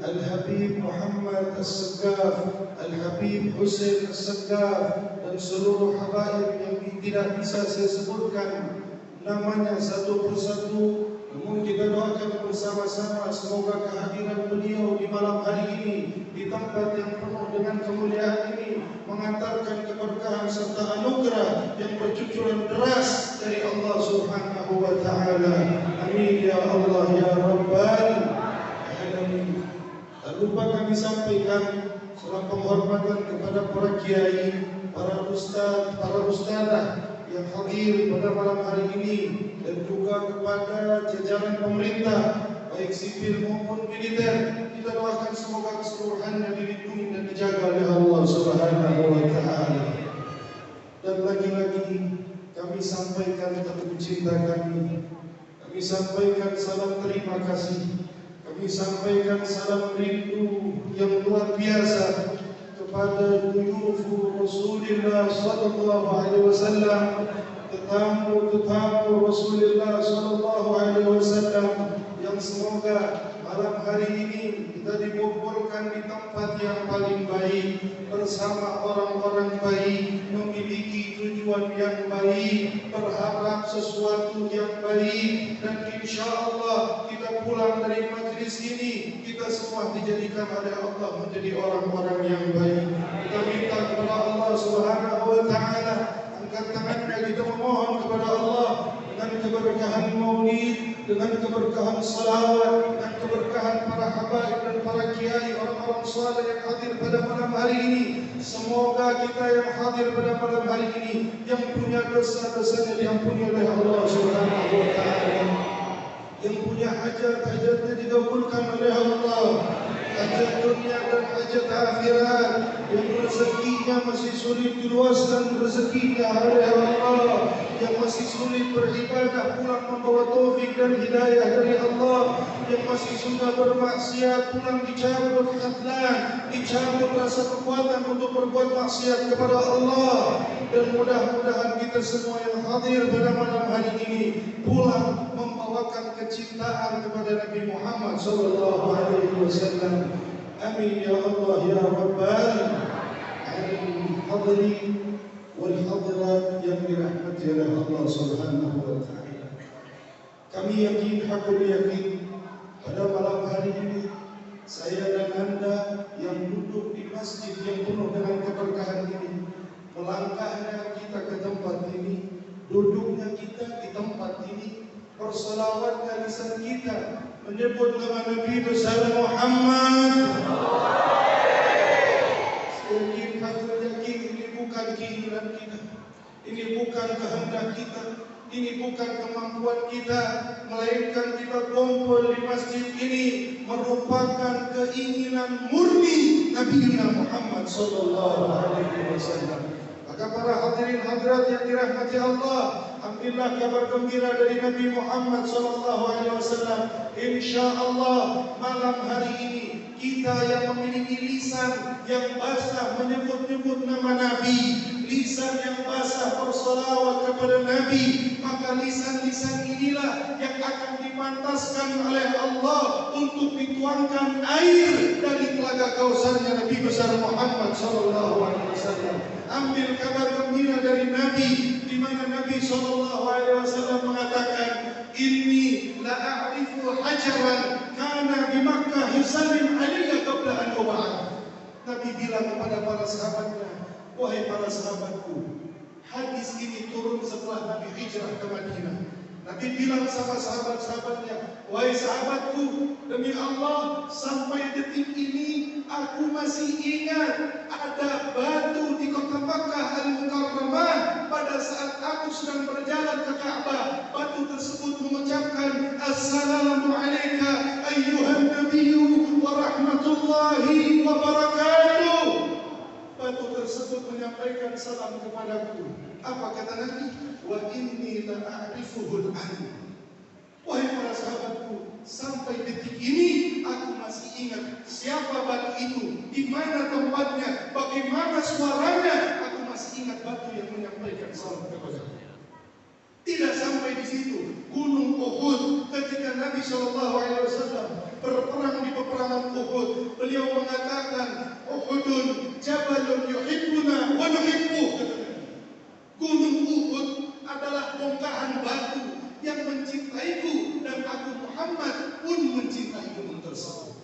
Al-Habib Muhammad As-Saggaf, Al-Habib Hussein As-Saggaf, dan seluruh habaib yang tidak bisa saya sebutkan namanya satu persatu. Namun kita doakan bersama-sama semoga kehadiran beliau di malam hari ini di tempat yang penuh dengan kemuliaan ini mengantarkan keberkahan serta anugerah yang bercucuran deras dari Allah Subhanahu wa taala. Amin ya Allah ya Rabbal alamin. Tak lupa kami sampaikan salam penghormatan kepada para kiai, para ustaz, para ustazah yang hadir pada malam hari ini, dan juga kepada jajaran pemerintah baik sipil maupun militer. Kita doakan semoga keseluruhannya dilindungi dan dijaga oleh Allah Subhanahu wa taala. Dan lagi-lagi kami sampaikan tepuk cinta kami. Kami sampaikan salam terima kasih. Kami sampaikan salam rindu yang luar biasa kepada duyufu Rasulullah sallallahu alaihi wasallam, tetamu Rasulullah sallallahu alaihi wasallam, yang semoga malam hari ini kita dikumpulkan di tempat yang paling baik bersama orang-orang baik, memiliki tujuan yang baik, berharap sesuatu yang baik, dan insya-Allah kita pulang dari majlis ini kita semua dijadikan oleh Allah menjadi orang-orang yang baik. Kita minta kepada Allah Subhanahu wa taala, angkat tangannya kita memohon kepada Allah dengan keberkahan maulid, dengan keberkahan salawat, dengan keberkahan para habaib dan para kiai, orang-orang saleh yang hadir pada malam hari ini. Semoga kita yang hadir pada malam hari ini yang punya dosa-dosanya diampuni oleh Allah Subhanahu wa taala, yang punya hajat-hajatnya dikabulkan oleh Allah, hajat dunia dan hajat akhirat, yang rezekinya masih sulit diluaskan rezekinya oleh Allah, yang masih sulit beribadah pulang membawa taufik dan hidayah dari Allah, yang masih suka bermaksiat pulang dicabut khadlan, dicabut rasa kekuatan untuk berbuat maksiat kepada Allah. Dan mudah-mudahan kita semua yang hadir pada malam hari ini pulang membawakan kecintaan kepada Nabi Muhammad sallallahu alaihi wasallam. Amin ya Allah ya Rabbal alamin. Hadirin wal hadirat yang dirahmati oleh Allah Subhanahu wa taala, kami yakin, hakul yakin, pada malam hari ini saya dan anda yang duduk di masjid yang penuh dengan keberkahan ini, melangkahnya kita ke tempat ini, duduknya kita di tempat ini, berselawatnya lisan kita menyebut nama Nabi besar Muhammad. Yakin, hakul yakin, ini bukan keinginan kita, ini bukan kehendak kita, ini bukan kemampuan kita, melainkan kita kumpul di masjid ini merupakan keinginan murni Nabi Muhammad sallallahu alaihi wasallam. Maka para hadirin hadirat yang dirahmati Allah, ambillah kabar gembira dari Nabi Muhammad sallallahu alaihi wasallam. Insyaallah malam hari ini kita yang memiliki lisan yang basah menyebut-nyebut nama Nabi, lisan yang basah bersolawat kepada Nabi, maka lisan-lisan inilah yang akan dipantaskan oleh Allah untuk dituangkan air dari telaga kausarnya Nabi besar Muhammad sallallahu alaihi wasallam. Ambil kabar gembira dari Nabi, di mana Nabi sallallahu alaihi wasallam mengatakan, "Inni la a'rifu hajaran kana di Makkah yusallim alayya qabla an ub'ath." Nabi bilang kepada para sahabatnya, "Wahai para sahabatku, hadis ini turun setelah Nabi hijrah ke Madinah." Nabi bilang sama sahabat-sahabatnya, "Wahai sahabatku, demi Allah sampai detik ini aku masih ingat ada batu di kota Makkah Al-Mukarramah pada saat aku sedang berjalan ke Ka'bah. Batu tersebut mengucapkan Assalamu alayka ayyuhan nabiyyu wa rahmatullahi wa barakatuh." Batu tersebut menyampaikan salam kepadaku. Apa kata Nabi? "Wa inni la a'rifuhul an." Wahai para sahabatku, sampai detik ini aku masih ingat siapa batu itu, di mana tempatnya, bagaimana suaranya. Aku masih ingat batu yang menyampaikan salam kepadaku. Tidak sampai di situ, Gunung Uhud. Ketika Nabi SAW berperang di peperangan Uhud, beliau mengatakan, Uhudun jabalun yuhibbuna wa nuhibbuh. Gunung Uhud adalah bongkahan batu yang mencintaiku, dan aku Muhammad pun mencintai gunung tersebut.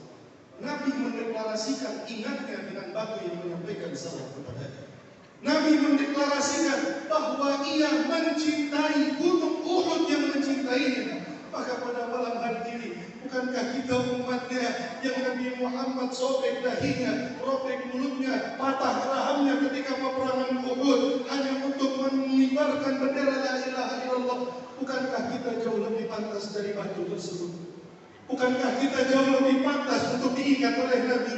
Nabi mendeklarasikan ingatnya dengan batu yang menyampaikan salam kepadanya. Nabi mendeklarasikan bahwa ia mencintai gunung Uhud yang mencintainya. Maka pada malam hari ini, bukankah kita umatnya yang Nabi Muhammad sobek dahinya, robek mulutnya, patah rahamnya ketika peperangan Uhud hanya untuk mengibarkan bendera la ilaha illallah? Bukankah kita jauh lebih pantas dari batu tersebut? Bukankah kita jauh lebih pantas untuk diingat oleh Nabi?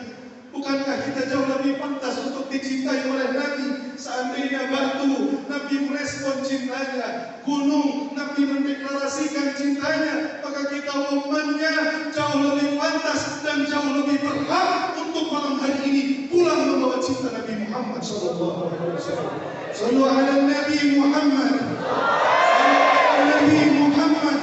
Bukankah kita jauh lebih pantas untuk dicintai oleh Nabi? Seandainya batu, Nabi merespon cintanya. Gunung, Nabi mendeklarasikan cintanya. Maka kita umatnya jauh lebih pantas dan jauh lebih berhak untuk malam hari ini pulang membawa cinta Nabi Muhammad SAW. Sallu ala Nabi Muhammad. Nabi Muhammad.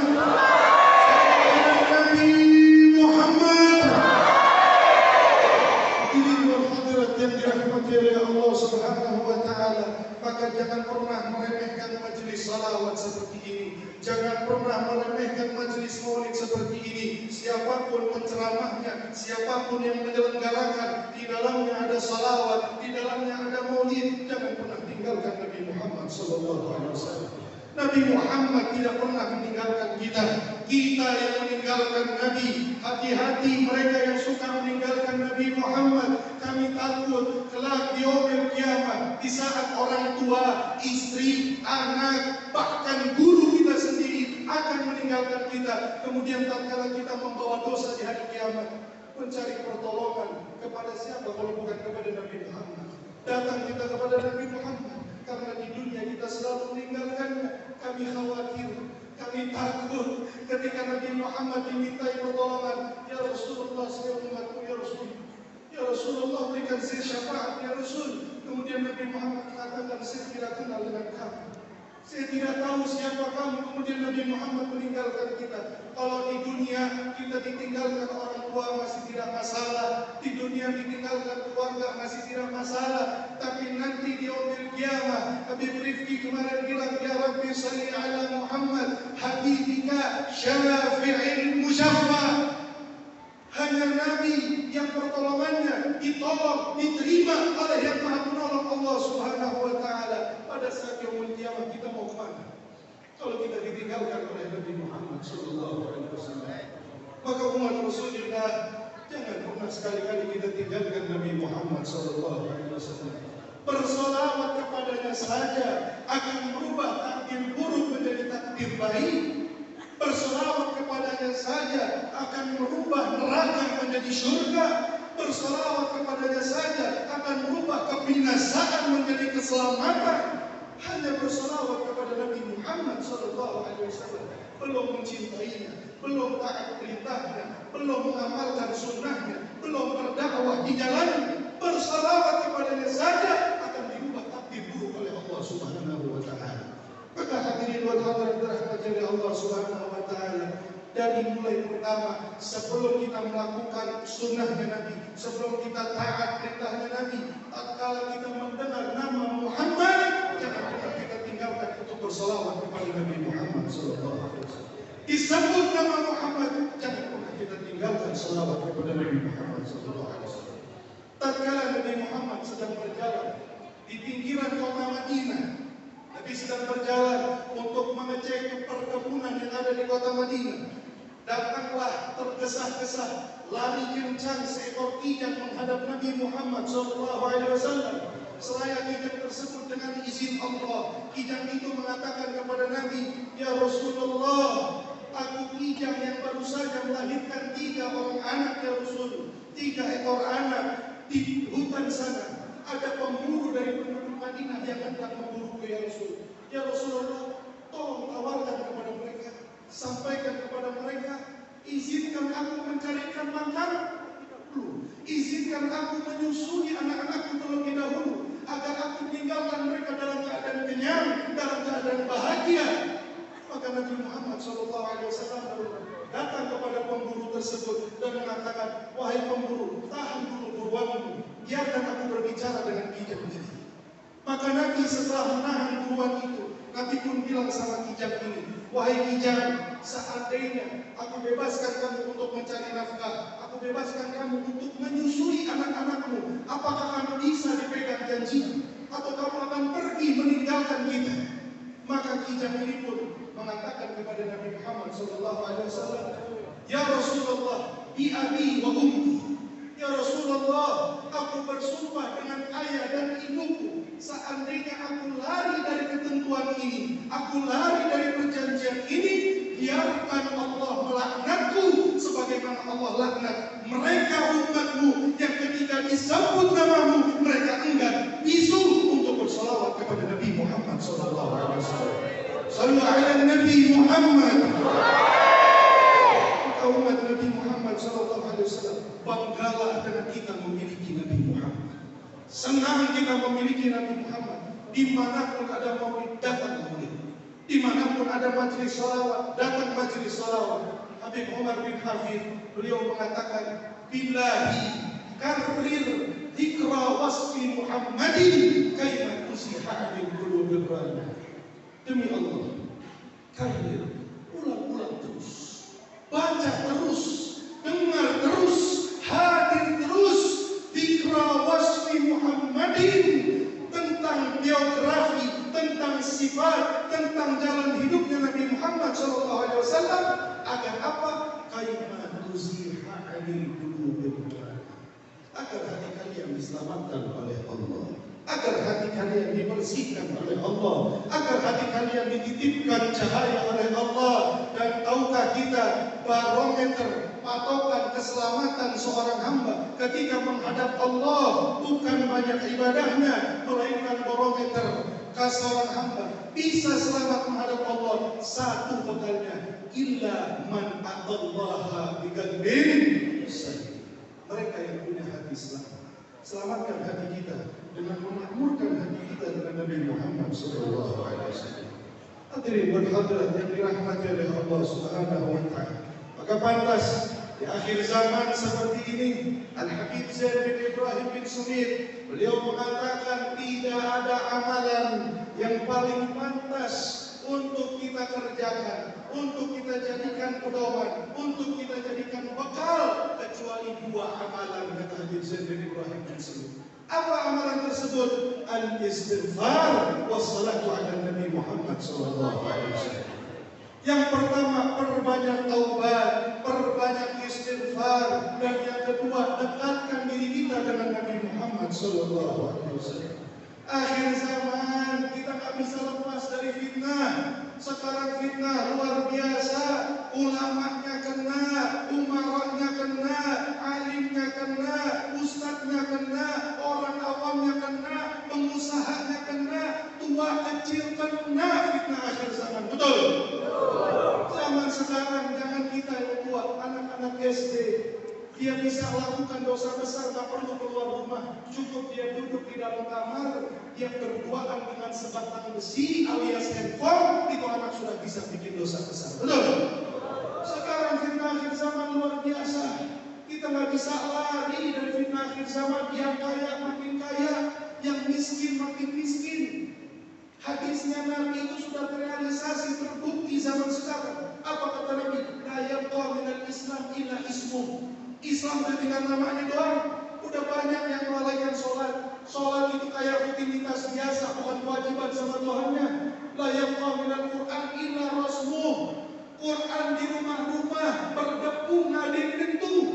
Yang dirahmati oleh Allah Subhanahu wa Ta'ala, maka jangan pernah meremehkan majelis salawat seperti ini. Jangan pernah meremehkan majelis maulid seperti ini. Siapapun penceramahnya, siapapun yang menyelenggarakan, di dalamnya ada salawat, di dalamnya ada maulid, jangan pernah tinggalkan Nabi Muhammad SAW. Nabi Muhammad tidak pernah meninggalkan kita. Kita yang meninggalkan Nabi. Hati-hati mereka yang suka meninggalkan Nabi Muhammad. Kami takut kelak di yaumil kiamat, di saat orang tua, istri, anak, bahkan guru kita sendiri akan meninggalkan kita. Kemudian tatkala kita membawa dosa di hari kiamat, mencari pertolongan kepada siapa kalau bukan kepada Nabi Muhammad? Datang kita kepada Nabi Muhammad. Karena di dunia kita selalu meninggalkannya. Kami khawatir, kami takut ketika Nabi Muhammad dimintai pertolongan. Ya Rasulullah, saya umatmu, ya Rasul. Ya Rasulullah, berikan saya syafaat, ya Rasul. Kemudian Nabi Muhammad mengatakan, saya tidak kenal dengan kamu. Saya tidak tahu siapa kamu. Kemudian Nabi Muhammad meninggalkan kita. Kalau di dunia kita ditinggalkan orang tua masih tidak masalah. Di dunia ditinggalkan keluarga masih tidak masalah. Tapi nanti di yaumil qiyamah, Habib Rifki kemarin bilang, Ya Rabbi salli ala Muhammad habibika syafi'il musyaffa. Hanya Nabi yang pertolongannya ditolong, diterima oleh yang Maha Penolong Allah Subhanahu wa Ta'ala. Pada saat yaumul qiyamah kita mau kemana? Kalau kita ditinggalkan oleh Nabi Muhammad SAW. Maka umat Rasulullah, jangan pernah sekali-kali kita tinggalkan Nabi Muhammad SAW. Bersolawat kepadanya saja akan merubah takdir buruk menjadi takdir baik. Bersolawat kepadanya saja akan merubah neraka menjadi surga. Bersolawat kepadanya saja akan merubah kebinasaan menjadi keselamatan. Hanya bersolawat kepada Nabi Muhammad SAW, belum mencintainya, belum taat perintahnya, belum mengamalkan sunnahnya, belum berdakwah di jalannya. Bersolawat kepadanya saja akan dirubah takdir buruk oleh Allah Subhanahu wa Ta'ala. Maka hadirin wal hadirat dirahmati oleh Allah Subhanahu wa Ta'ala, dari mulai pertama sebelum kita melakukan sunnahnya Nabi, sebelum kita taat perintahnya Nabi, tatkala kita mendengar nama Muhammad, jangan pernah kita tinggalkan untuk bersolawat kepada Nabi Muhammad SAW. Disebut nama Muhammad, jangan pernah kita tinggalkan solawat kepada Nabi Muhammad SAW. Tatkala Nabi Muhammad sedang berjalan di pinggiran kota Madinah, Nabi sedang berjalan untuk mengecek perkebunan yang ada di kota Madinah. Datanglah tergesa-gesa, lari kencang seekor kijang menghadap Nabi Muhammad SAW. Seraya kijang tersebut dengan izin Allah, kijang itu mengatakan kepada Nabi, Ya Rasulullah, aku kijang yang baru saja melahirkan 3 orang anak, ya Rasul. 3 ekor anak di hutan sana. Ada pemburu dari penduduk Madinah yang hendak memburuku, ya Rasul. Ya Rasulullah, tolong tawarkan kepada mereka, sampaikan kepada mereka, izinkan aku mencarikan makanan dulu, izinkan aku menyusui anak-anakku terlebih dahulu, agar aku tinggalkan mereka dalam keadaan kenyang, dalam keadaan bahagia. Maka Nabi Muhammad SAW datang kepada pemburu tersebut dan mengatakan, wahai pemburu, tahan dulu buruanmu, biarkan aku berbicara dengan kijang ini. Maka Nabi setelah menahan buruan itu, Nabi pun bilang sama kijang ini, wahai kijang, seandainya aku bebaskan kamu untuk mencari nafkah, aku bebaskan kamu untuk menyusui anak-anakmu, apakah kamu bisa dipegang janjinya? Atau kamu akan pergi meninggalkan kita? Maka kijang ini pun mengatakan kepada Nabi Muhammad SAW, ya Rasulullah, bi abi wa ummi. Ya Rasulullah, aku bersumpah dengan ayah dan ibuku, seandainya aku lari dari ketentuan ini, aku lari dari perjanjian ini, biarkan Allah melaknatku sebagaimana Allah laknat mereka umatmu yang ketika disebut namamu mereka enggan bisu untuk bersalawat kepada Nabi Muhammad SAW. Sallu ala Nabi Muhammad. Umat Nabi Muhammad SAW, banggalah dengan kita memiliki Nabi Muhammad. Senang kita memiliki Nabi Muhammad. Dimanapun ada maulid, datang maulid. Dimanapun ada majelis salawat, datang majelis salawat. Habib Umar bin Hafid, beliau mengatakan, billahi karrir dhikra wasfi Muhammadin kayma tusiha min qulubil rana. Demi Allah, karrir, ulang-ulang terus. Baca terus, dengar terus, hadir terus dzikra wasfi Muhammadin, tentang biografi, tentang sifat, tentang jalan hidupnya Nabi Muhammad SAW, agar apa? Kaima tuziha 'anil qulubi, agar hati kalian diselamatkan oleh Allah, agar hati kalian dibersihkan oleh Allah, agar hati kalian dititipkan cahaya oleh Allah. Dan tahukah kita barometer patokan keselamatan seorang hamba ketika menghadap Allah bukan banyak ibadahnya, melainkan barometer seorang hamba bisa selamat menghadap Allah satu bekalnya, illa man atallaha biqalbin salim. Mereka yang punya hati selamat. Selamatkan hati kita dengan memakmurkan hati kita dengan Nabi Muhammad SAW. Hadirin berhadirat yang dirahmati oleh Allah Subhanahu wa Ta'ala. Maka pantas di akhir zaman seperti ini, Al-Habib Zain bin Ibrahim bin Sumit, beliau mengatakan tidak ada amalan yang paling pantas untuk kita kerjakan, untuk kita jadikan pedoman, untuk kita jadikan bekal kecuali dua amalan, kata Habib Zain bin Ibrahim bin Sumit. Apa amalan tersebut? Al-istighfar wassalatu ala Nabi Muhammad SAW. Yang pertama, perbanyak taubat, perbanyak istighfar, dan yang kedua, dekatkan diri kita dengan Nabi Muhammad SAW. Akhir zaman kita nggak bisa lepas dari fitnah. Sekarang fitnah luar biasa. Ulamanya kena, umaranya kena, alimnya kena, ustadznya kena, orang awamnya kena, pengusahanya kena, tua kecil kena. Fitnah akhir zaman, betul? Zaman sekarang jangan kita yang tua, anak-anak SD, dia bisa lakukan dosa besar, tak perlu keluar rumah, cukup dia duduk di dalam kamar, dia berduaan dengan sebatang besi alias handphone, itu anak sudah bisa bikin dosa besar, betul? Sekarang fitnah akhir zaman luar biasa. Kita nggak bisa lari dari fitnah akhir zaman. Yang kaya makin kaya, yang miskin makin miskin. Hadisnya Nabi itu sudah terrealisasi, terbukti zaman sekarang. Apa kata Nabi? La yabqa minal Islam illa ismuh. Islam udah tinggal namanya doang. Udah banyak yang melalaikan sholat. Sholat itu kayak rutinitas biasa, bukan kewajiban sama Tuhannya. La yabqa minal Quran illa rasmuh. Quran di rumah-rumah berdebu nggak ada yang nyentuh.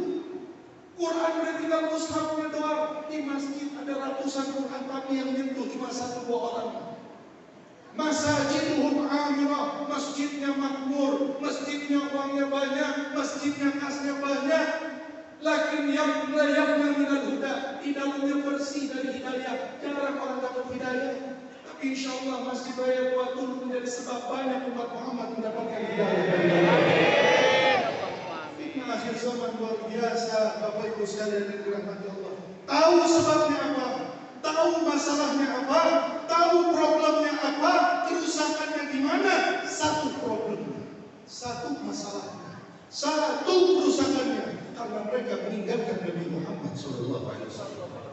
Quran udah tinggal mushafnya doang. Di masjid ada ratusan Quran, tapi yang nyentuh cuma 1-2 orang. Masajiduhum amirah, masjidnya makmur, masjidnya uangnya banyak, masjidnya kasnya banyak. Lakin yang layaknya minal huda, di dalamnya bersih dari hidayah. Jarang orang dapat hidayah. Insya Allah Masjid Raya Buatul menjadi sebab banyak umat Muhammad mendapatkan hidayah. Fitnah akhir zaman luar biasa, Bapak Ibu sekalian yang dirahmati Allah. Tahu sebabnya apa? Tahu masalahnya apa? Tahu problemnya apa? Kerusakannya di mana? Satu problem. Satu masalahnya, satu kerusakannya, karena mereka meninggalkan Nabi Muhammad SAW.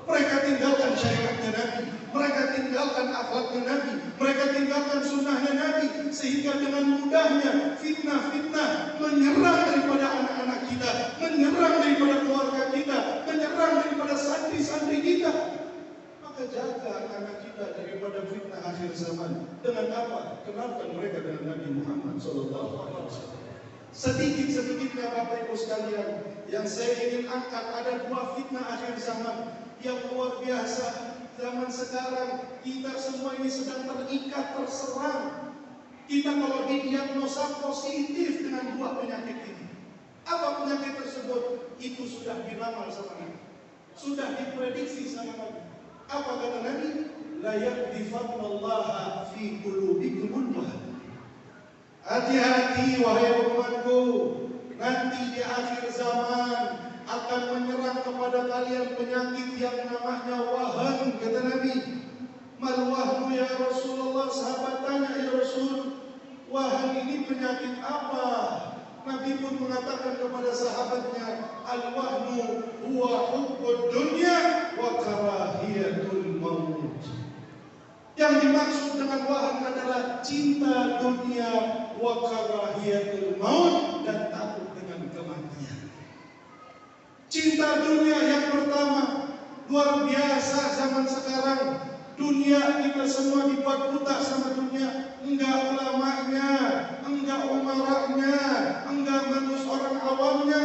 Mereka tinggalkan syariatnya Nabi, mereka tinggalkan akhlaknya Nabi, mereka tinggalkan sunnahnya Nabi, sehingga dengan mudahnya fitnah-fitnah menyerang daripada anak-anak kita, menyerang daripada keluarga kita, menyerang daripada santri-santri kita. Maka jaga anak kita daripada fitnah akhir zaman. Dengan apa? Kenalkan mereka dengan Nabi Muhammad SAW. Sedikit-sedikitnya Bapak Ibu sekalian, yang saya ingin angkat ada dua fitnah akhir zaman yang luar biasa. Zaman sekarang kita semua ini sedang terikat, terserang. Kita kalau didiagnosa positif dengan dua penyakit ini. Apa penyakit tersebut? Itu sudah diramal sama Nabi, sudah diprediksi sama Nabi. Apa kata Nabi? La yakdifannallaha fi qulubikumul wahn. Hati-hati wahai umatku, nanti di akhir zaman akan menyerang kepada kalian penyakit yang namanya wahan, kata Nabi. Mal wahnu ya Rasulullah? Sahabat tanya, ya Rasul, wahan ini penyakit apa? Nabi pun mengatakan kepada sahabatnya, al wahnu huwa hubbud dunya wa karahiyatul maut. Yang dimaksud dengan wahan adalah cinta dunia wa karahiyatul maut, dan takut dengan kematian. Cinta dunia yang pertama luar biasa zaman sekarang. Dunia, kita semua dibuat buta sama dunia. Enggak ulamanya, enggak umaranya, enggak manusia orang awamnya.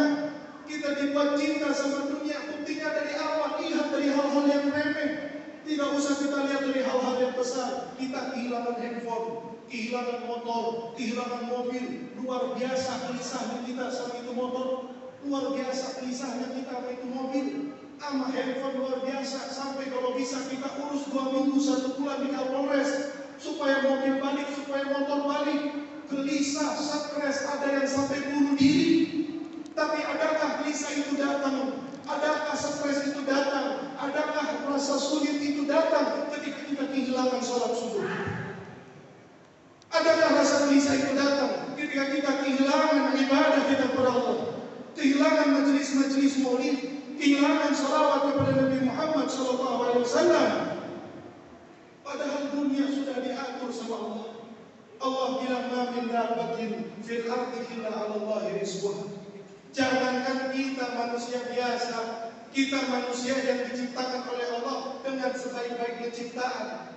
Kita dibuat cinta sama dunia. Buktinya dari apa? Lihat dari hal-hal yang remeh. Tidak usah kita lihat dari hal-hal yang besar. Kita kehilangan handphone, kehilangan motor, kehilangan mobil. Luar biasa gelisahnya kita sama itu motor. Luar biasa gelisahnya kita sama itu mobil. Sama handphone luar biasa. Sampai kalau bisa kita urus 2 minggu, 1 bulan di Kapolres, supaya mobil balik, supaya motor balik. Gelisah, stres, ada yang sampai bunuh diri. Tapi adakah gelisah itu datang? Adakah stres itu datang? Adakah rasa sulit itu datang ketika kita kehilangan sholat subuh? Adakah rasa gelisah itu datang ketika kita kehilangan ibadah kita kepada Allah? Kehilangan majelis-majelis maulid, kehilangan salawat kepada Nabi Muhammad SAW. Padahal dunia sudah diatur sama Allah. Allah bilang, ma min dabbatin fil ardi illa 'ala Allahi rizquha. Jangankan kita manusia biasa, kita manusia yang diciptakan oleh Allah dengan sebaik-baiknya ciptaan,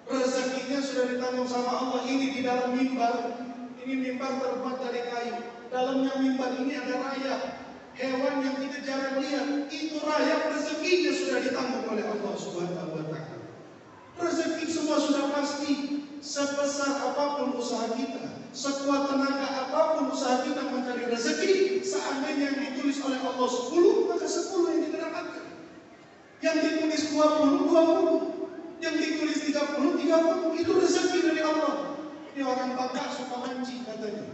rezekinya sudah ditanggung sama Allah. Ini di dalam mimbar, ini mimbar terbuat dari kayu. Dalamnya mimbar ini ada rayap, hewan yang kita jarang lihat. Itu rayap rezekinya sudah ditanggung oleh Allah Subhanahu wa Ta'ala. Rezeki semua sudah pasti. Sebesar apapun usaha kita, sekuat tenaga apapun usaha kita mencari rezeki, seandainya yang ditulis oleh Allah 10, maka 10 yang kita dapatkan. Yang ditulis 20, 20. Yang ditulis 30, 30. Itu rezeki dari Allah. Ini orang bangga suka mancing katanya.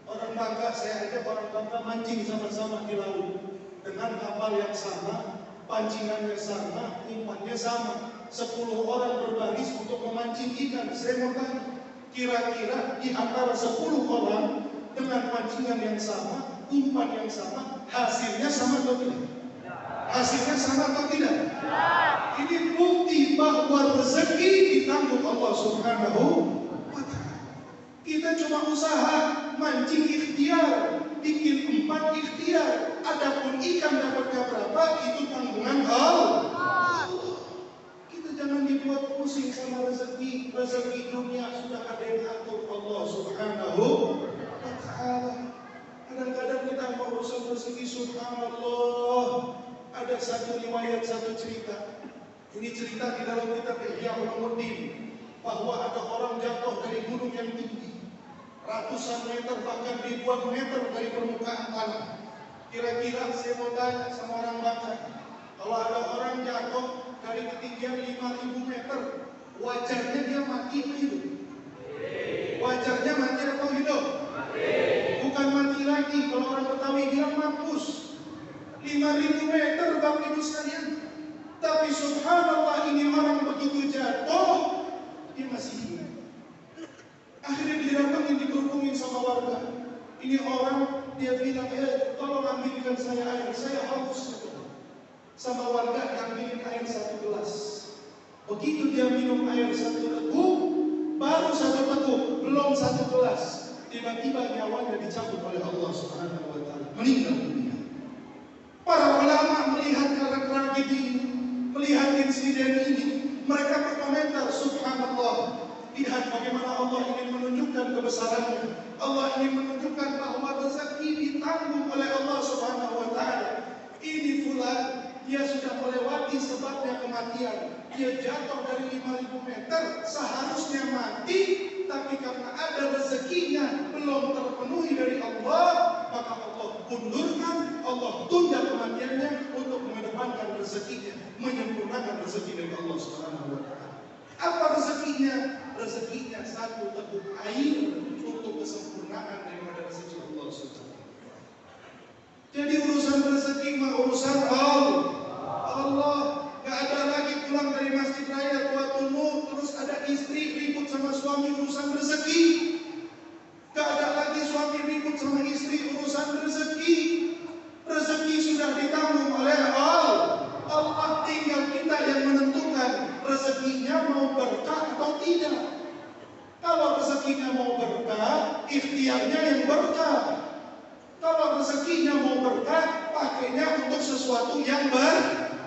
Orang bangga, saya aja orang bangga mancing sama-sama di laut. Dengan kapal yang sama, pancingannya sama, umpannya sama. 10 orang berbaris untuk memancing ikan. Saya mau tanya, kira-kira di antara 10 orang dengan pancingan yang sama, umpan yang sama, hasilnya sama atau tidak? Hasilnya sama atau tidak? Ini bukti bahwa rezeki ditanggung Allah Subhanahu wa Ta'ala. Kita cuma usaha mancing ikhtiar, bikin umpan ikhtiar. Adapun ikan dapatnya berapa, itu tanggungan Allah. Jangan dibuat pusing sama rezeki. Rezeki dunia sudah ada yang atur Allah Subhanahu wa Ta'ala. Kadang-kadang kita mau urusan rezeki, subhanallah. Ada satu riwayat, satu cerita. Ini cerita di dalam kitab Ihya Ulumuddin, bahwa ada orang jatuh dari gunung yang tinggi, ratusan meter bahkan ribuan meter dari permukaan tanah. Kira-kira saya mau tanya sama orang Batak, kalau ada orang jatuh dari ketinggian 5.000 meter, wajarnya dia mati atau hidup? Wajarnya mati atau hidup? Bukan mati lagi, kalau orang Betawi bilang mampus. 5.000 meter Bapak Ibu sekalian. Tapi subhanallah, ini orang begitu jatuh, dia masih hidup. Akhirnya didatangin, dikerumungin sama warga. Ini orang dia bilang, tolong ambilkan saya air, saya haus. Sama warga ambilin air 1 gelas. Begitu dia minum air 1 teguk, baru 1 teguk, belum 1 gelas, tiba-tiba nyawanya dicabut oleh Allah Subhanahu wa Ta'ala, meninggal dunia. Para ulama melihat tragedi ini, melihat insiden ini, mereka berkomentar, subhanallah. Lihat bagaimana Allah ingin menunjukkan kebesarannya. Allah ingin menunjukkan bahwa rezeki ditanggung oleh Allah Subhanahu wa Ta'ala. Ini fulan, dia sudah melewati sebabnya kematian. Dia jatuh dari 5.000 meter, seharusnya mati, tapi karena ada rezekinya belum terpenuhi dari Allah, maka Allah undurkan, Allah tunda kematiannya untuk mengedepankan rezekinya, menyempurnakan rezeki dari Allah Subhanahu wa Ta'ala. Apa rezekinya? Rezekinya 1 teguk air untuk kesempurnaan daripada rezeki Allah Subhanahu wa Ta'ala. Jadi urusan rezeki mah urusan Allah. Gak ada lagi pulang dari Masjid Raya Tua Nur terus ada istri ribut sama suami urusan rezeki. Gak ada lagi suami ribut sama istri urusan rezeki. Rezeki sudah ditanggung oleh Allah, tinggal kita yang menentukan rezekinya mau berkah atau tidak. Kalau rezekinya mau berkah, ikhtiarnya yang berkah. Kalau rezekinya mau berkah, pakainya untuk sesuatu yang berkah.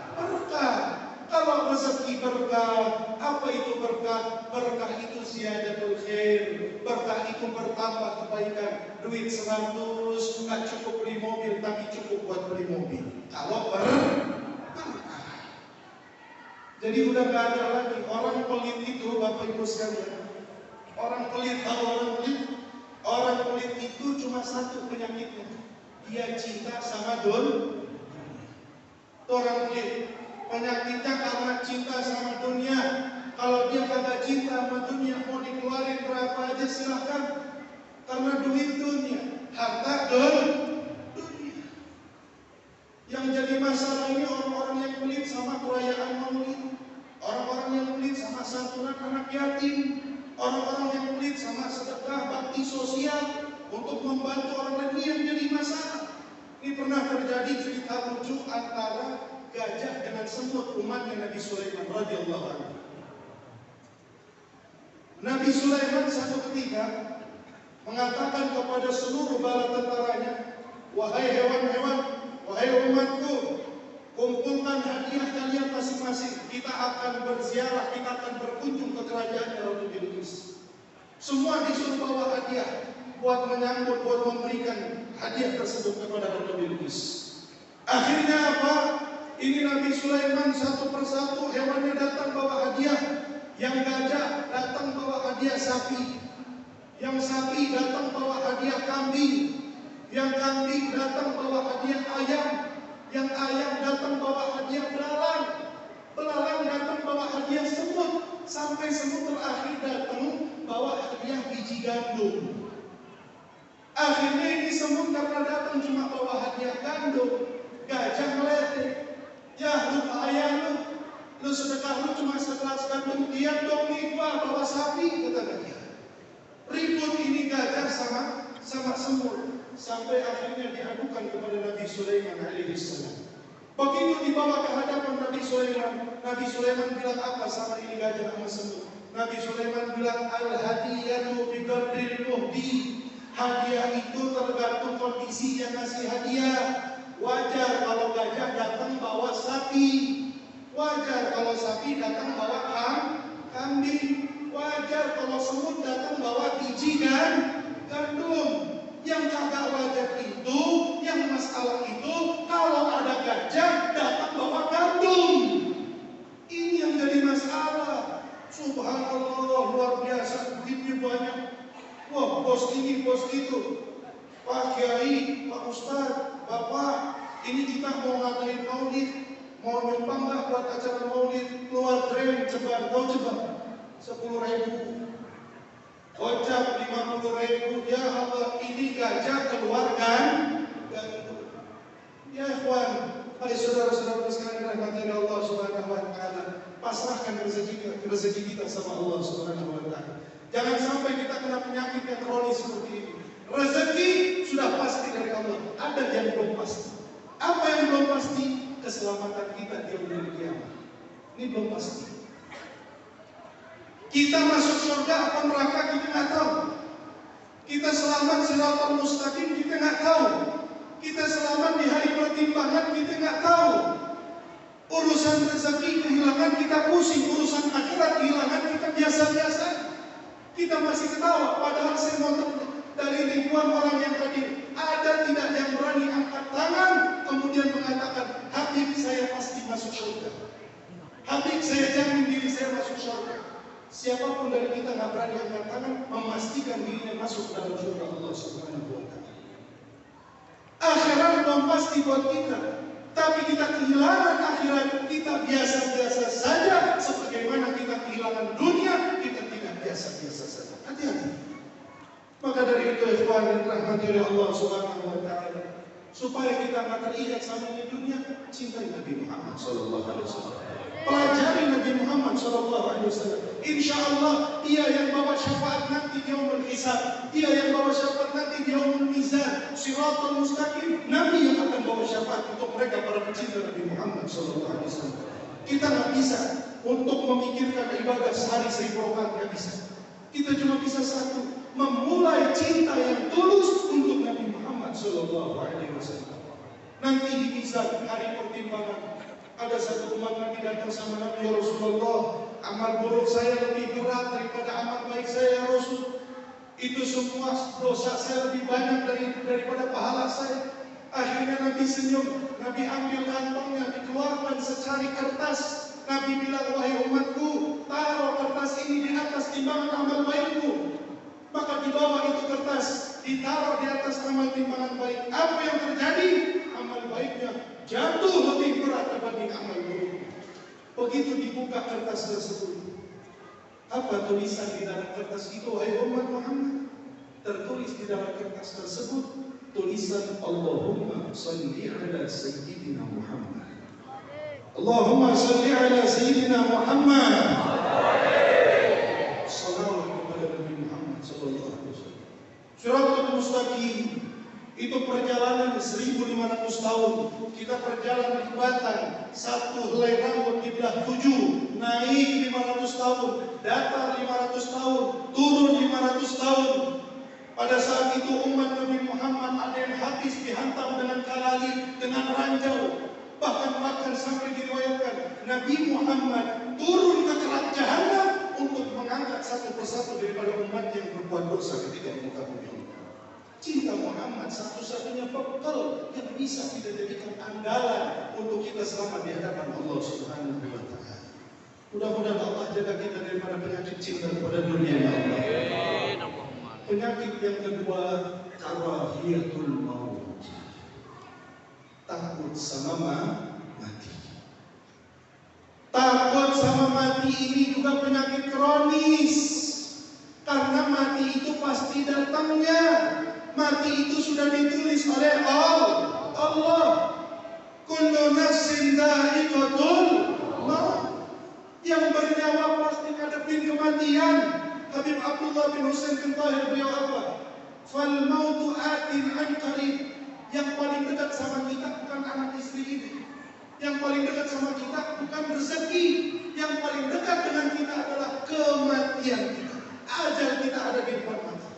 Kalau rezeki berkah, apa itu berkah? Berkah itu ziyadatul khair. Berkah itu bertambah kebaikan. Duit 100 nggak cukup beli mobil, tapi cukup buat beli mobil. Kalau berkah. Jadi udah nggak ada lagi orang pelit itu, Bapak Ibu sekalian. Orang pelit, tahu orang pelit? Orang pelit itu cuma 1 penyakitnya. Dia cinta sama dunia. Orang pelit penyakitnya karena cinta sama dunia. Kalau dia kagak cinta sama dunia, mau dikeluarin berapa aja silahkan. Karena duit dunia, harta dunia. Yang jadi masalah ini orang-orang yang pelit sama perayaan maulid, orang-orang yang pelit sama santunan anak yatim, orang-orang yang pelit sama sedekah bakti sosial untuk membantu orang lain. Ini yang jadi masalah. Ini pernah terjadi cerita lucu antara gajah dengan semut umatnya Nabi Sulaiman radhiyallahu anhu. Nabi Sulaiman satu ketika mengatakan kepada seluruh bala tentaranya, wahai hewan-hewan, wahai umatku, kumpulkan hadiah kalian masing-masing. Kita akan berziarah, kita akan berkunjung ke kerajaan Ratu Bilqis. Semua disuruh bawa hadiah buat menyambut, buat memberikan hadiah tersebut kepada Ratu Bilqis. Akhirnya apa? Ini Nabi Sulaiman satu persatu hewannya datang bawa hadiah. Yang gajah datang bawa hadiah sapi. Yang sapi datang bawa hadiah kambing. Yang kambing datang bawa hadiah ayam. Yang ayam datang bawa hadiah belalang. Belalang datang bawa hadiah semut. Sampai semut terakhir datang bawa hadiah biji gandum. Akhirnya ini semut karena datang cuma bawa hadiah gandum. Gajah ngeledek. Ya lu ayah lu sedekah lu cuma segelas gandum, diam dong nih gua bawa sapi, kata dia. Ribut ini gajah sama semut sampai akhirnya diadukan kepada Nabi Sulaiman alaihissalam. Begitu dibawa ke hadapan Nabi Sulaiman bilang apa sama ini gajah sama semut? Nabi Sulaiman bilang al-hadiyatu biqadril muhdi. Hadiah itu tergantung kondisi yang ngasih hadiah. Wajar kalau gajah datang bawa sapi, wajar kalau sapi datang bawa kambing, wajar kalau semut datang bawa biji dan gandum. Yang kagak wajar itu, yang masalah itu kalau ada gajah datang bawa gandum. Ini yang jadi masalah. Subhanallah, luar biasa, duitnya banyak. Wah, bos ini, bos itu. Pak Kiai, Pak Ustadz, Bapak, ini kita mau ngadain maulid, mau nyumbang nggak buat acara maulid? Keluar tren, ceban, kau ceban 10.000, kocap 50.000. Ya Allah, ini gajah keluar gandum. Ya ikhwan, hai saudara-saudara sekalian rahmati Allah Subhanahu wa Ta'ala, pasrahkan rezeki kita sama Allah Subhanahu wa Ta'ala. Jangan sampai kita kena penyakit yang kronis seperti ini. Rezeki sudah pasti dari Allah. Ada yang belum pasti. Apa yang belum pasti? Keselamatan kita di yaumil qiyamah. Ini belum pasti. Kita masuk surga apa neraka kita nggak tahu. Kita selamat siratal mustaqim kita nggak tahu. Kita selamat di hari pertimbangan kita nggak tahu. Urusan rezeki kehilangan kita pusing, urusan akhirat kehilangan kita biasa-biasa. Kita masih ketawa, padahal saya mau dari ribuan orang yang hadir, ada tidak yang berani angkat tangan kemudian mengatakan, Habib saya pasti masuk surga. Habib saya jamin diri saya masuk surga. Siapapun dari kita nggak berani angkat tangan memastikan dirinya masuk dalam surga Allah Subhanahu wa Ta'ala. Akhirat belum pasti buat kita. Tapi kita kehilangan akhirat, kita biasa-biasa saja. Sebagaimana kita kehilangan dunia, kita tidak biasa-biasa saja. Hati-hati. Maka dari itu, ikhwan yang dirahmati oleh Allah Subhanahu wa Ta'ala, supaya kita nggak terikat sama dunia, cintai Nabi Muhammad SAW. Pelajari Nabi Muhammad SAW. Insya Allah dia yang bawa syafaat nanti di yaumul hisab, dia yang bawa syafaat nanti di yaumul mizan, siratal mustaqim. Nabi yang akan bawa syafaat untuk mereka para pecinta Nabi Muhammad SAW. Kita nggak bisa untuk memikirkan ibadah sehari 1000 rakaat, nggak bisa. Kita cuma bisa satu, memulai cinta yang tulus untuk Nabi Muhammad SAW. Nanti di mizan hari pertimbangan, ada satu umat Nabi datang sama Nabi, ya Rasulullah, amal buruk saya lebih berat daripada amal baik saya, ya Rasul. Itu semua dosa saya lebih banyak daripada pahala saya. Akhirnya Nabi senyum, Nabi ambil kantongnya, dikeluarkan secari kertas. Nabi bilang, wahai umatku, taruh kertas ini di atas timbangan amal baikku. Maka di bawah itu kertas ditaruh di atas amal timbangan baik. Apa yang terjadi? Amal baiknya jatuh lebih berat dibanding amal buruk. Begitu dibuka kertas tersebut, apa tulisan di dalam kertas itu, wahai umat Muhammad? Tertulis di dalam kertas tersebut tulisan Allahumma salli ala Sayyidina Muhammad. Allahumma salli ala Sayyidina Muhammad. Salawat kepada Nabi Muhammad sallallahu alaihi wasallam. Siratal mustaqim itu perjalanan 1500 tahun. Kita berjalan di Batang, satu helai rambut di belah 7, naik 500 tahun, datar 500 tahun, turun 500 tahun. Pada saat itu umat Nabi Muhammad ada yang habis dihantam dengan kalali, dengan ranjau. Bahkan sampai diriwayatkan Nabi Muhammad turun ke neraka jahanam untuk mengangkat satu persatu daripada umat yang berbuat dosa ketika di muka bumi. Cinta Muhammad satu-satunya bekal yang bisa kita jadikan andalan untuk kita selamat di hadapan Allah Subhanahu wa Ta'ala. Mudah-mudahan Allah jaga kita daripada penyakit cinta kepada dunia, ya Allah. Penyakit yang kedua, karahiyatul maut. Takut sama mati. Takut sama mati ini juga penyakit kronis. Karena mati itu pasti datangnya. Mati itu sudah ditulis oleh Allah. Kullu nafsin dha'iqatul maut. Yang bernyawa pasti ngadepin kematian. Habib Abdullah bin Husain bin Tahir beliau apa? Fal mautu atin an qarib. Yang paling dekat sama kita bukan anak istri ini. Yang paling dekat sama kita bukan rezeki. Yang paling dekat dengan kita adalah kematian kita. Ajal kita ada di depan mata.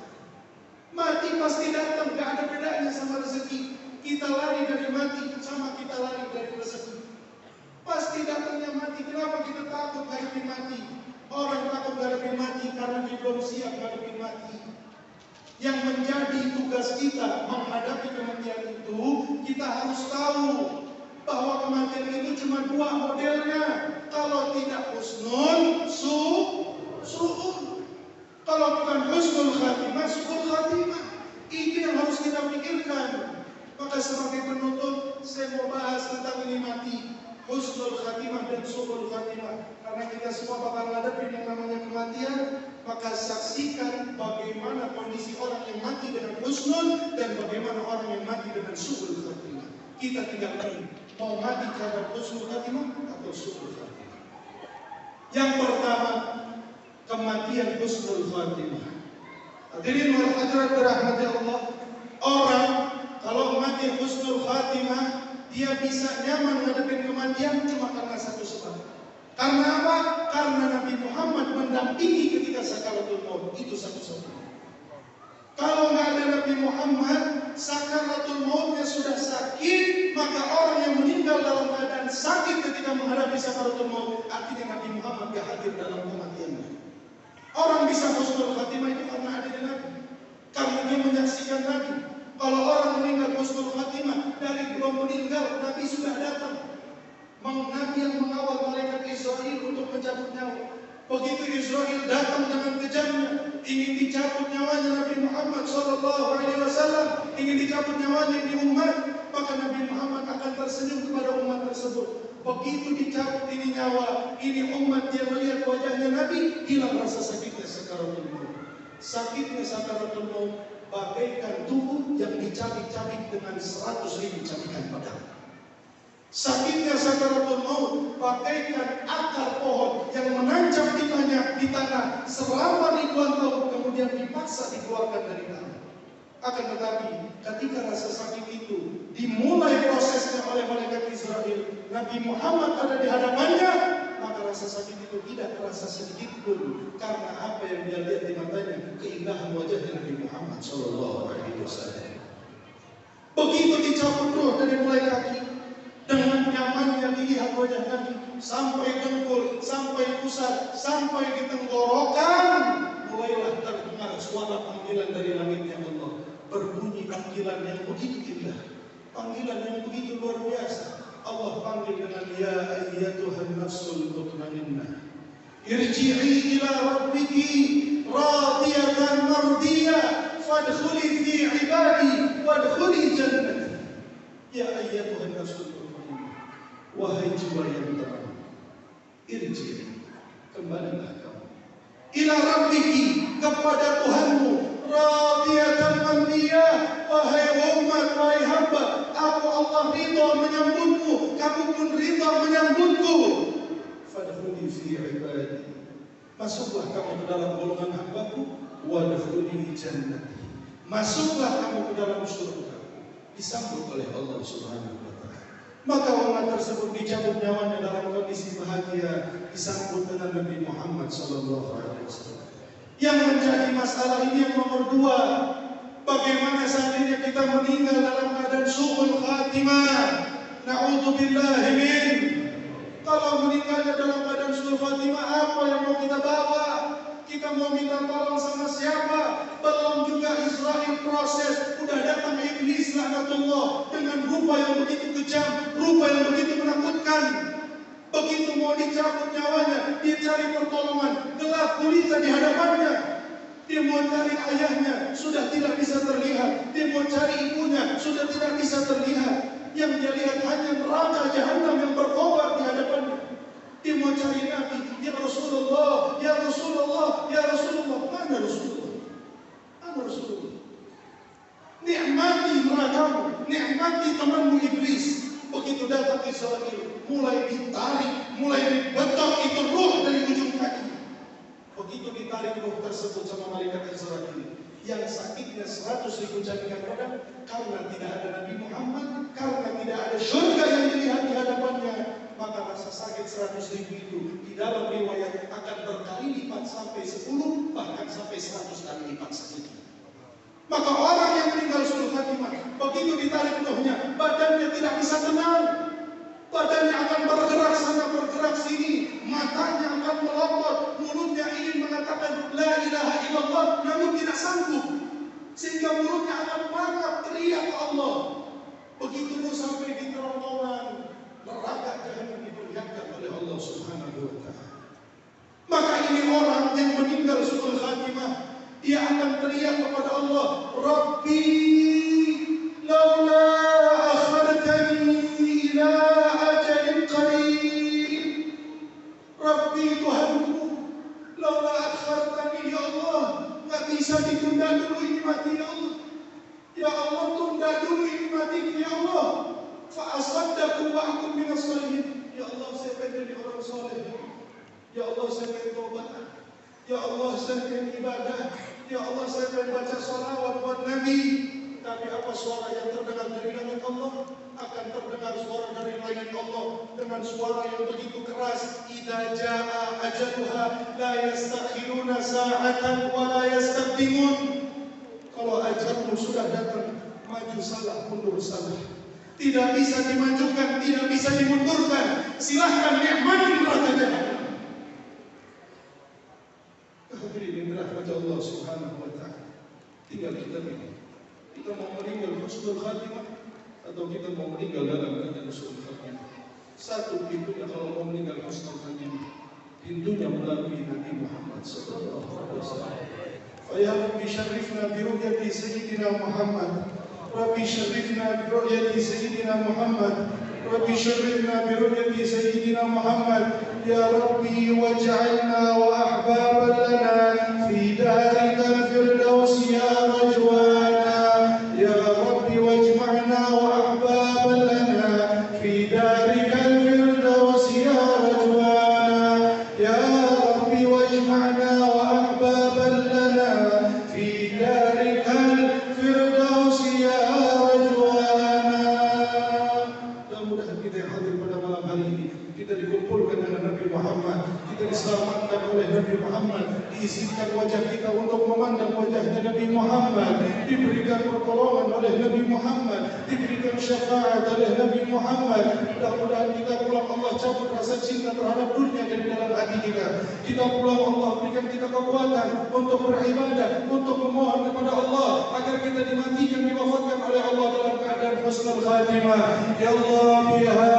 Mati pasti datang, gak ada bedanya sama rezeki. Kita lari dari mati sama kita lari dari rezeki. Pasti datangnya mati. Kenapa kita takut menghadapi mati? Orang takut menghadapi mati karena dia belum siap menghadapi mati. Yang menjadi tugas kita menghadapi kematian itu, kita harus tahu bahwa kematian itu cuma dua modelnya. Kalau tidak husnul, su'un. Kalau bukan husnul khatimah, su'ul khatimah. Itu yang harus kita pikirkan. Maka sebagai penutup, saya mau bahas tentang ini mati. Husnul khatimah dan su'ul khatimah. Karena kita semua bakal ngadepin yang namanya kematian. Maka saksikan bagaimana kondisi orang yang mati dengan husnul dan bagaimana orang yang mati dengan su'ul khatimah. Kita tidak pilih mau mati karena husnul khatimah atau su'ul khatimah. Yang pertama, kematian husnul khatimah. Hadirin wal hadirat dirahmati Allah, orang kalau mati husnul khatimah, dia bisa nyaman menghadapi kematian cuma karena satu sebab. Karena apa? Karena Nabi Muhammad mendampingi ketika sakaratul maut. Itu satu-satunya. Kalau nggak ada Nabi Muhammad, sakaratul mautnya sudah sakit, maka orang yang meninggal dalam keadaan sakit ketika menghadapi sakaratul maut, artinya Nabi Muhammad gak hadir dalam kematiannya. Orang bisa husnul khatimah itu karena hadirnya Nabi, karena dia menyaksikan Nabi. Kalau orang meninggal husnul khatimah, dari belum meninggal Nabi sudah datang. Nabi yang mengawal malaikat Israel untuk mencabut nyawa. Begitu Israel datang dengan kejamnya, ingin dicabut nyawanya Nabi Muhammad SAW, ingin dicabut nyawanya di umat, maka Nabi Muhammad akan tersenyum kepada umat tersebut. Begitu dicabut ini nyawa, ini umat yang melihat wajahnya Nabi, hilang rasa sakitnya sakaratul maut. Sakitnya sakaratul maut bagaikan tubuh yang dicabik-cabik dengan 100.000 cabikan pedang. Sakitnya sakaratul maut bagaikan akar pohon yang menancap di tanah selama ribuan tahun, kemudian dipaksa dikeluarkan dari tanah. Akan tetapi ketika rasa sakit itu dimulai prosesnya oleh malaikat Israel, Nabi Muhammad ada di hadapannya, maka rasa sakit itu tidak terasa sedikit pun, karena apa yang dia lihat di matanya, keindahan wajahnya Nabi Muhammad SAW. Begitu dicabut roh dari mulai kaki, dengan nyamannya dilihat wajah Nabi, sampai dengkul, sampai pusat, sampai di tenggorokan, mulailah terdengar suara panggilan dari langitnya Allah. Berbunyi panggilan yang begitu indah, panggilan yang begitu luar biasa. Allah panggil dengan ya ayyatuhan nafsul mutmainnah, irji'i ila rabbiki radiyatan mardiyah, fadkhuli fi ibadi wadkhuli jannati. Ya ayyatuhan nafsul mutmainnah, wahai jiwa yang tenang, irji', kembalilah kamu, ila rabbiki, kepada Tuhanmu, radiyatan mardiyah, wahai umat, wahai hamba, aku Allah ridha menyambutmu, kamu pun ridha menyambutku. Fadkhuli fi ibadi, masuklah kamu ke dalam golongan hambaku, wadkhuli jannati, masuklah kamu ke dalam surga, disambut oleh Allah Subhanahu wa ta'ala. Maka umat tersebut dicabut nyawanya dalam kondisi bahagia, disambut dengan Nabi Muhammad SAW. Yang menjadi masalah ini yang nomor dua, bagaimana seandainya kita meninggal dalam keadaan su'ul khatimah, na'udzubillahi min. Kalau meninggalnya dalam keadaan su'ul khatimah, apa yang mau kita bawa? Kita mau minta tolong sama siapa? Belum juga Israel proses, udah datang iblis laknatullah dengan rupa yang begitu kejam, rupa yang begitu menakutkan. Begitu mau dicabut nyawanya, dia cari pertolongan, gelap gulita di hadapannya. Dia mau cari ayahnya, sudah tidak bisa terlihat. Dia mau cari ibunya, sudah tidak bisa terlihat. Yang dia lihat hanya neraka jahanam yang berkobar di hadapannya. Dia mau cari Nabi, ya Rasulullah, ya Rasulullah, ya Rasulullah. Mana Rasulullah? Mana Rasulullah? Nikmati nerakamu, nikmati temanmu iblis. Begitu datang Israel, mulai ditarik, mulai dibetok itu ruh dari ujung kaki. Begitu ditarik ruh tersebut sama malaikat Israel, yang sakitnya 100.000 cabikan pedang, karena tidak ada Nabi Muhammad, karena tidak ada surga yang dilihat di hadapannya, maka rasa sakit 100.000 itu di dalam riwayat akan berkali lipat sampai 10, bahkan sampai 100 kali lipat sakitnya. Maka orang yang meninggal su'ul khatimah, begitu ditarik rohnya, badannya tidak bisa tenang. Badannya akan bergerak sana, bergerak sini, matanya akan melotot, mulutnya ingin mengatakan la ilaha illallah, namun tidak sanggup, sehingga mulutnya akan mangap teriak ke Allah. Begitu sampai di terowongan neraka jahanam diperlihatkan oleh Allah Subhanahu wa ta'ala. Maka ini orang yang meninggal su'ul khatimah, dia akan teriak kepada Allah, Rabbi laula akhartani ila ajalin qarib. Rabbi, Tuhanku, laula akhartani, ya Allah, nggak bisa ditunda dulu ini mati, ya Allah. Ya Allah, tunda dulu ini mati, ya Allah. Fa asaddaqu wa akum minas shalihin. Ya Allah, saya pengen jadi orang soleh. Ya Allah, saya pengen tobat. Ya Allah, saya pengen ibadah. Ya Allah, saya pengen baca sholawat buat Nabi, tapi apa suara yang terdengar dari langit Allah? Akan terdengar suara dari langit Allah dengan suara yang begitu keras. Idza jaa ajaluha la yastakhiruna sa'atan wa la yastaqdimun. Kalau ajalmu sudah datang, maju salah, mundur salah. Tidak bisa dimajukan, tidak bisa dimundurkan. Silahkan nikmati neraka jahanam. Hadirin dirahmati Allah Subhanahu wa taala. Tinggal kita pilih. Kita mau meninggal husnul khatimah atau kita mau meninggal dalam keadaan husnul khatimah. Satu pintunya kalau mau meninggal husnul khatimah, pintunya melalui Nabi Muhammad sallallahu alaihi wasallam. Ya Rabbi syarifna bi ru'yati sayyidina Muhammad. Rabbi syarifna bi ru'yati sayyidina Muhammad. Rabbi syarifna bi ru'yati sayyidina Muhammad. Ya Rabbi waj'alna wa ahbaban lana fi darikal firdaus ya rajwana. Ya Rabbi wajma'na wa ahbaban lana fi darikal firdaus ya rajwana. Ya Rabbi wajma'na wa ahbaban lana fi darikal firdaus ya rajwana. Mudah-mudahan kita yang hadir pada malam hari ini, kita dikumpulkan dengan Nabi Muhammad, kita diselamatkan oleh Nabi Muhammad, diizinkan wajah kita untuk memandang wajahnya Nabi Muhammad, diberikan pertolongan oleh Nabi Muhammad, diberikan syafaat oleh Nabi Muhammad. Mudah-mudahan kita pulang Allah cabut rasa cinta terhadap dunia dari dalam hati kita. Kita pulang Allah berikan kita kekuatan untuk beribadah, untuk memohon kepada Allah agar kita dimatikan, diwafatkan oleh Allah dalam keadaan husnul khatimah. Ya Allah biha,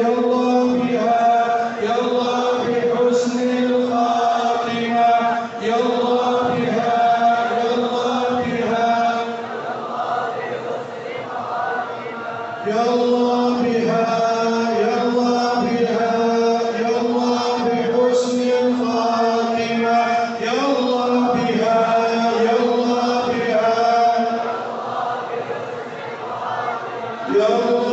ya Allah biha, ya Allah bi husnil khatimah. Ya Allah biha, ya Allah biha, ya Allah biha, ya Allah biha, ya Allah bi husnil khatimah. Ya Allah biha, ya Allah biha, ya Allah